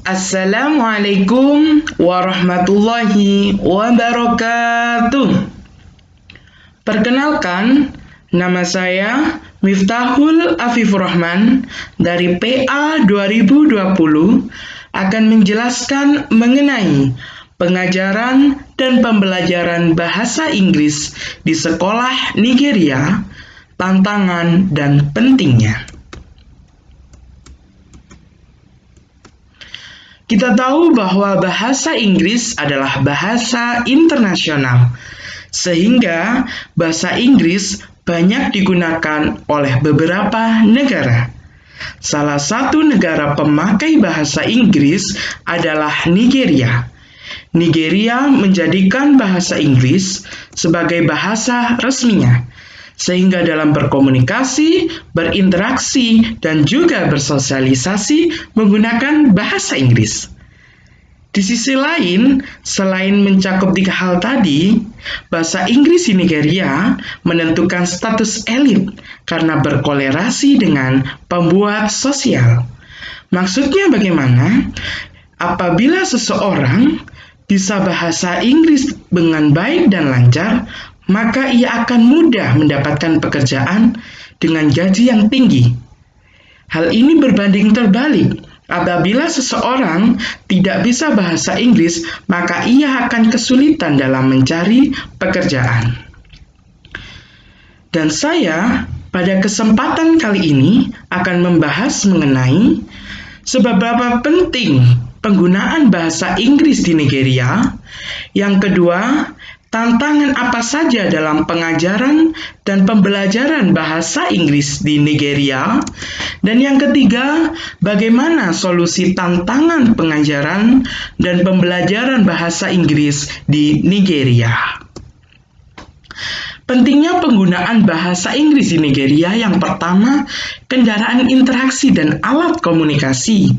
Assalamualaikum warahmatullahi wabarakatuh. Perkenalkan, nama saya Miftahul Afifur Rahman dari PA 2020 akan menjelaskan mengenai pengajaran dan pembelajaran bahasa Inggris di sekolah Nigeria, tantangan dan pentingnya. Kita tahu bahwa bahasa Inggris adalah bahasa internasional, sehingga bahasa Inggris banyak digunakan oleh beberapa negara. Salah satu negara pemakai bahasa Inggris adalah Nigeria. Nigeria menjadikan bahasa Inggris sebagai bahasa resminya, sehingga dalam berkomunikasi, berinteraksi, dan juga bersosialisasi menggunakan bahasa Inggris. Di sisi lain, selain mencakup 3 hal tadi, bahasa Inggris di Nigeria menentukan status elit karena berkolerasi dengan pembuat sosial. Maksudnya bagaimana? Apabila seseorang bisa bahasa Inggris dengan baik dan lancar, maka ia akan mudah mendapatkan pekerjaan dengan gaji yang tinggi. Hal ini berbanding terbalik. Apabila seseorang tidak bisa bahasa Inggris, maka ia akan kesulitan dalam mencari pekerjaan. Dan saya pada kesempatan kali ini akan membahas mengenai seberapa penting penggunaan bahasa Inggris di Nigeria. Yang kedua, tantangan apa saja dalam pengajaran dan pembelajaran bahasa Inggris di Nigeria? Dan yang ketiga, bagaimana solusi tantangan pengajaran dan pembelajaran bahasa Inggris di Nigeria? Pentingnya penggunaan bahasa Inggris di Nigeria. Yang pertama, kendaraan interaksi dan alat komunikasi.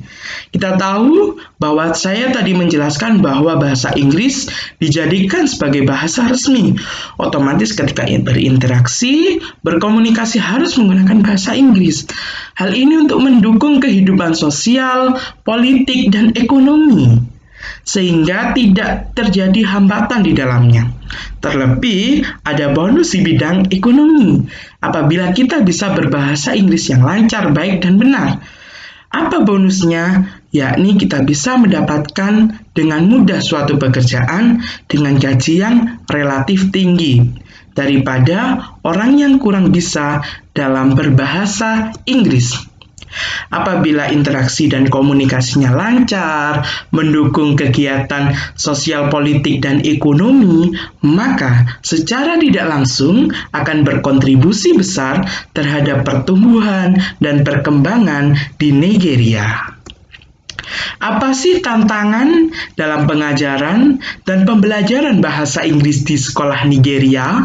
Kita tahu bahwa saya tadi menjelaskan bahwa bahasa Inggris dijadikan sebagai bahasa resmi. Otomatis ketika berinteraksi, berkomunikasi harus menggunakan bahasa Inggris. Hal ini untuk mendukung kehidupan sosial, politik, dan ekonomi, sehingga tidak terjadi hambatan di dalamnya. Terlebih, ada bonus di bidang ekonomi apabila kita bisa berbahasa Inggris yang lancar, baik, dan benar. Apa bonusnya? Yakni kita bisa mendapatkan dengan mudah suatu pekerjaan dengan gaji yang relatif tinggi daripada orang yang kurang bisa dalam berbahasa Inggris. Apabila interaksi dan komunikasinya lancar, mendukung kegiatan sosial, politik, dan ekonomi, maka secara tidak langsung akan berkontribusi besar terhadap pertumbuhan dan perkembangan di Nigeria. Apa sih tantangan dalam pengajaran dan pembelajaran bahasa Inggris di sekolah Nigeria?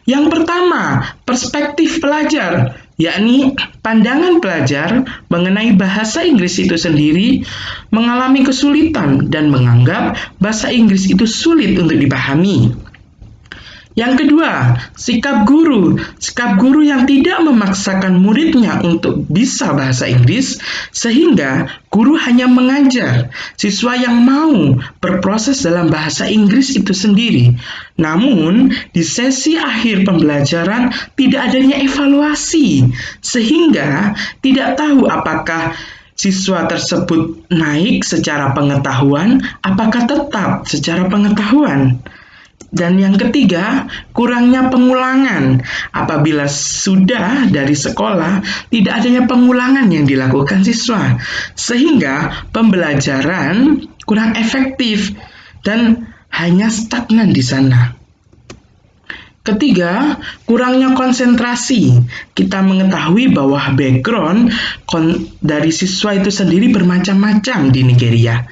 Yang pertama, perspektif pelajar, yakni pandangan pelajar mengenai bahasa Inggris itu sendiri mengalami kesulitan dan menganggap bahasa Inggris itu sulit untuk dipahami. Yang kedua, sikap guru. Sikap guru yang tidak memaksakan muridnya untuk bisa bahasa Inggris, sehingga guru hanya mengajar siswa yang mau berproses dalam bahasa Inggris itu sendiri. Namun, di sesi akhir pembelajaran tidak adanya evaluasi, sehingga tidak tahu apakah siswa tersebut naik secara pengetahuan, apakah tetap secara pengetahuan. Dan yang ketiga, kurangnya pengulangan. Apabila sudah dari sekolah, tidak adanya pengulangan yang dilakukan siswa, sehingga pembelajaran kurang efektif dan hanya stagnan di sana. Ketiga, kurangnya konsentrasi. Kita mengetahui bahwa background dari siswa itu sendiri bermacam-macam di Nigeria.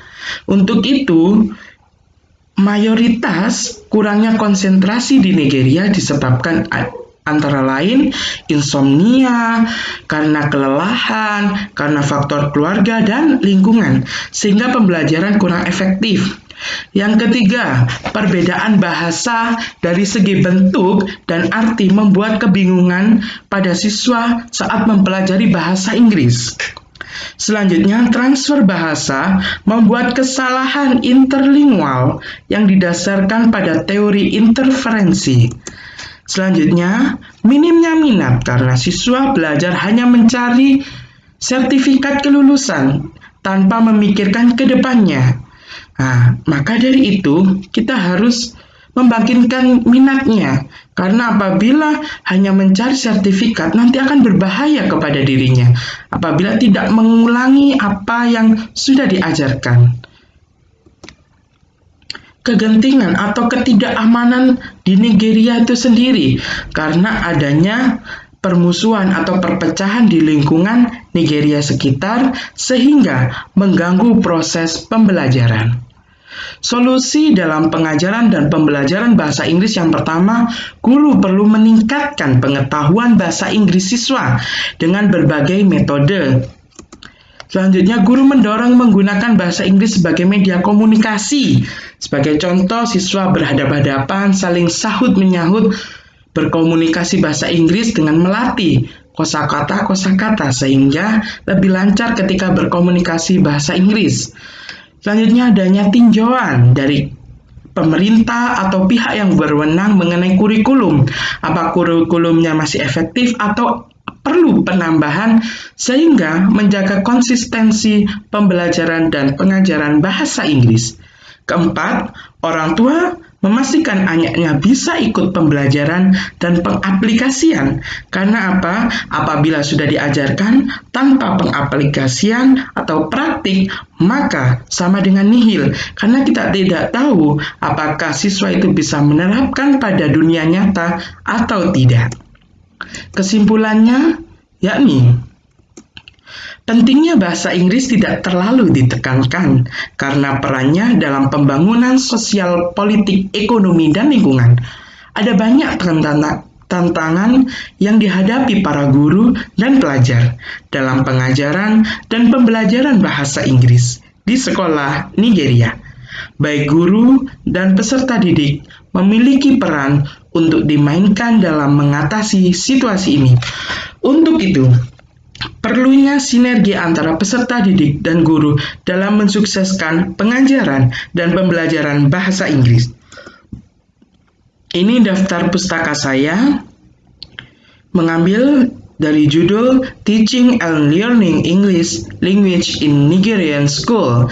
Untuk itu, mayoritas kurangnya konsentrasi di Nigeria disebabkan antara lain insomnia, karena kelelahan, karena faktor keluarga dan lingkungan, sehingga pembelajaran kurang efektif. Yang ketiga, perbedaan bahasa dari segi bentuk dan arti membuat kebingungan pada siswa saat mempelajari bahasa Inggris. Selanjutnya, transfer bahasa membuat kesalahan interlingual yang didasarkan pada teori interferensi. Selanjutnya, minimnya minat karena siswa belajar hanya mencari sertifikat kelulusan tanpa memikirkan ke depannya. Nah, maka dari itu, kita harus membangkitkan minatnya, karena apabila hanya mencari sertifikat nanti akan berbahaya kepada dirinya apabila tidak mengulangi apa yang sudah diajarkan. Kegentingan atau ketidakamanan di Nigeria itu sendiri karena adanya permusuhan atau perpecahan di lingkungan Nigeria sekitar sehingga mengganggu proses pembelajaran. Solusi dalam pengajaran dan pembelajaran bahasa Inggris yang pertama, guru perlu meningkatkan pengetahuan bahasa Inggris siswa dengan berbagai metode. Selanjutnya, guru mendorong menggunakan bahasa Inggris sebagai media komunikasi. Sebagai contoh, siswa berhadapan-hadapan, saling sahut-menyahut, berkomunikasi bahasa Inggris dengan melatih kosakata sehingga lebih lancar ketika berkomunikasi bahasa Inggris. Selanjutnya adanya tinjauan dari pemerintah atau pihak yang berwenang mengenai kurikulum. Apa kurikulumnya masih efektif atau perlu penambahan sehingga menjaga konsistensi pembelajaran dan pengajaran bahasa Inggris. Keempat, orang tua memastikan anaknya bisa ikut pembelajaran dan pengaplikasian. Karena apa? Apabila sudah diajarkan tanpa pengaplikasian atau praktik, maka sama dengan nihil. Karena kita tidak tahu apakah siswa itu bisa menerapkan pada dunia nyata atau tidak. Kesimpulannya, yakni pentingnya bahasa Inggris tidak terlalu ditekankan karena perannya dalam pembangunan sosial, politik, ekonomi, dan lingkungan. Ada banyak tantangan yang dihadapi para guru dan pelajar dalam pengajaran dan pembelajaran bahasa Inggris di sekolah Nigeria. Baik guru dan peserta didik memiliki peran untuk dimainkan dalam mengatasi situasi ini. Untuk itu, perlunya sinergi antara peserta didik dan guru dalam mensukseskan pengajaran dan pembelajaran bahasa Inggris. Ini daftar pustaka saya, mengambil dari judul Teaching and Learning English Language in Nigerian School.